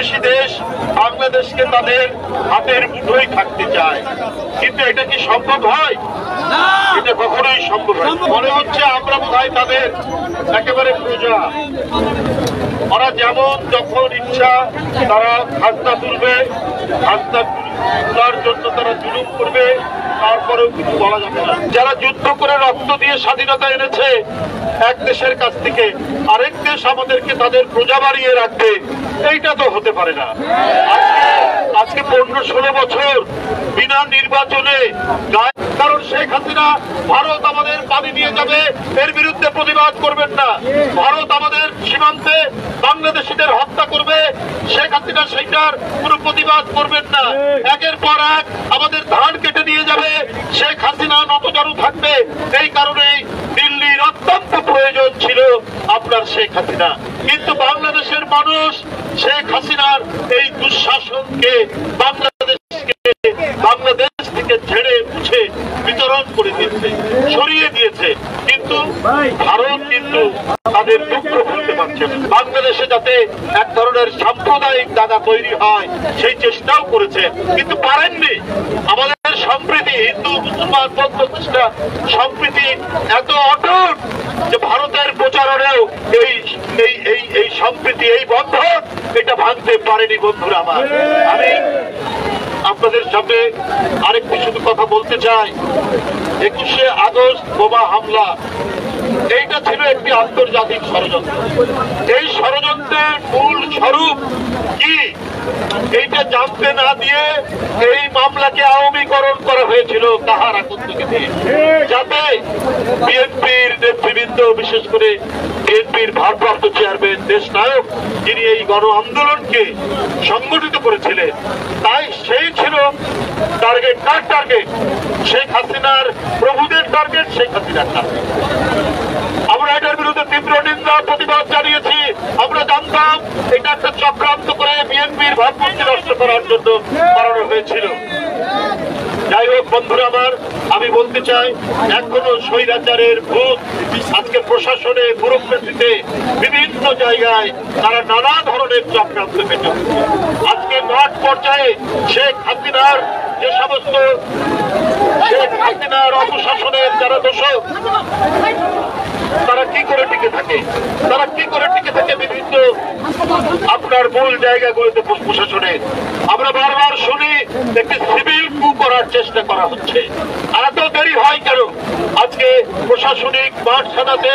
প্রতিবেশী দেশ বাংলাদেশকে তাদের হাতের মুঠোয় থাকতে চায়, কিন্তু এটা কি সম্ভব হয়? এটা কখনোই সম্ভব হয়। মনে হচ্ছে আমরা বোধহয় তাদের একেবারে প্রজা। ওরা যেমন যখন ইচ্ছা তারা খাজনা তুলবে, খাজনা তোলার জন্য তারা জুলুম করবে, তারপরেও কিছু বলা যাবে না। যারা যুদ্ধ করে রক্ত দিয়ে স্বাধীনতা এনেছে এক দেশের কাছ থেকে, আরেক দেশ আমাদেরকে তাদের প্রজা বাড়িয়ে রাখবে, এইটা তো হতে পারে না। আজকে 15-16 বছর বিনা নির্বাচনে, কারণ শেখ হাসিনা ভারত আমাদের পানি নিয়ে যাবে এর বিরুদ্ধে প্রতিবাদ করবেন না। ভারত আমাদের সীমান্তে বাংলাদেশিদের হত্যা করবে, শেখ হাসিনা সেইটার কোনো প্রতিবাদ করবেন না। একের পর এক আমাদের ধান কেটে নিয়ে যাবে, শেখ হাসিনা নতজানু থাকবে। এই কারণেই দিল্লির অত্যন্ত প্রয়োজন ছিল আপনার শেখ হাসিনা। কিন্তু বাংলাদেশের মানুষ শেখ হাসিনার এই দুঃশাসনকে বাংলাদেশ থেকে ঝেড়ে মুছে বিতরণ করে দিয়েছে, সরিয়ে দিয়েছে। কিন্তু ভারত কিন্তু তাদের দুঃখ ভুলতে পারছে না। বাংলাদেশে যাতে এক ধরনের সাম্প্রদায়িক দাঙ্গা তৈরি হয় সেই চেষ্টাও করেছে, কিন্তু পারেননি। আমাদের সম্প্রীতি, হিন্দু মুসলমান বৌদ্ধ খ্রিস্টান সম্প্রীতি এত অটুট যে ভারতের প্রচারণেও এই সম্প্রীতি, এই বন্ধন এটা ভাঙতে পারেনি। বন্ধুরা আমার, আমি আপনাদের সামনে আরেকটি শুধু কথা বলতে চাই। 21শে আগস্ট বোমা হামলা, এইটা ছিল একটি আন্তর্জাতিক ষড়যন্ত্র। এই ষড়যন্ত্রের মূল স্বরূপ কি এইটা জানতে না দিয়ে এই মামলাকে আওয়ামীকরণ করা হয়েছিল কাহার আকন্দকে দিয়ে, যাতে বিএনপির নেতৃবৃন্দ, বিশেষ করে বিএনপির ভারপ্রাপ্ত চেয়ারম্যান দেশ নায়ক, যিনি এই গণ আন্দোলনকে সংগঠিত করেছিলেন, তাই সেই ছিল টার্গেট। কার টার্গেট? শেখ হাসিনার প্রভুদের টার্গেট, শেখ হাসিনার টার্গেট। আমরা এটার বিরুদ্ধে তীব্র নিন্দা প্রতিবাদ জানিয়েছি। আমরা জানতাম এটা একটা চক্রান্ত করে বিএনপির ভাবমূর্তি নষ্ট করার জন্য করানো হয়েছিল। যাই হোক বন্ধুরা আমার, আমি বলতে চাই, এখনো স্বৈরাচারের ভূত আজকে প্রশাসনে, ব্যুরোক্রেসিতে, বিভিন্ন জায়গায় তারা নানা ধরনের চক্রান্ত পেতে। আজকে মাঠ পর্যায়ে শেখ হাসিনার যে সমস্ত অপশাসনের যারা দোষক, তারা কি করে টিকে থাকে, বিভিন্ন আপনার মূল জায়গাগুলোতে প্রশাসনে। আমরা বারবার শুনি একটি সিভিল কু করার চেষ্টা করা হচ্ছে। এত দেরি হয় কেন? আজকে প্রশাসনিক মাঠ সাজাতে,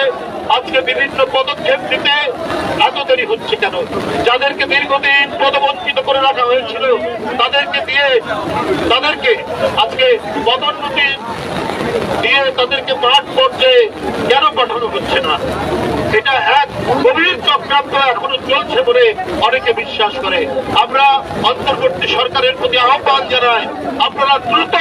আজকে বিভিন্ন পদক্ষেপ নিতে এত দেরি হচ্ছে কেন? যাদেরকে দীর্ঘদিন পদবঞ্চিত করে রাখা হয়েছিল তাদেরকে আজকে পদোন্নতি দিয়ে তাদেরকে মাঠ পর্যায়ে কেন পাঠানো হচ্ছে না? এটা এক গভীর চক্রান্ত এখনো চলছে বলে অনেকে বিশ্বাস করে। আমরা অন্তর্বর্তী সরকারের প্রতি আহ্বান জানাই, আপনারা দ্রুত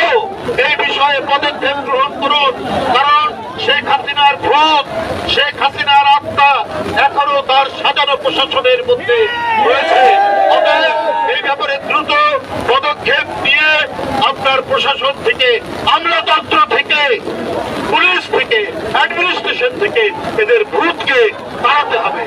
এই বিষয়ে পদক্ষেপ গ্রহণ করুন। কারণ শেখ হাসিনার ভূত, শেখ হাসিনার আত্মা এখনো তার সাজানো প্রশাসনের মধ্যে রয়েছে। অতএব এই ব্যাপারে দ্রুত পদক্ষেপ নিয়ে আপনার প্রশাসন থেকে, আমলাতন্ত্র থেকে, পুলিশ থেকে, অ্যাডমিনিস্ট্রেশন থেকে এদের ভূতকে তাড়াতে হবে।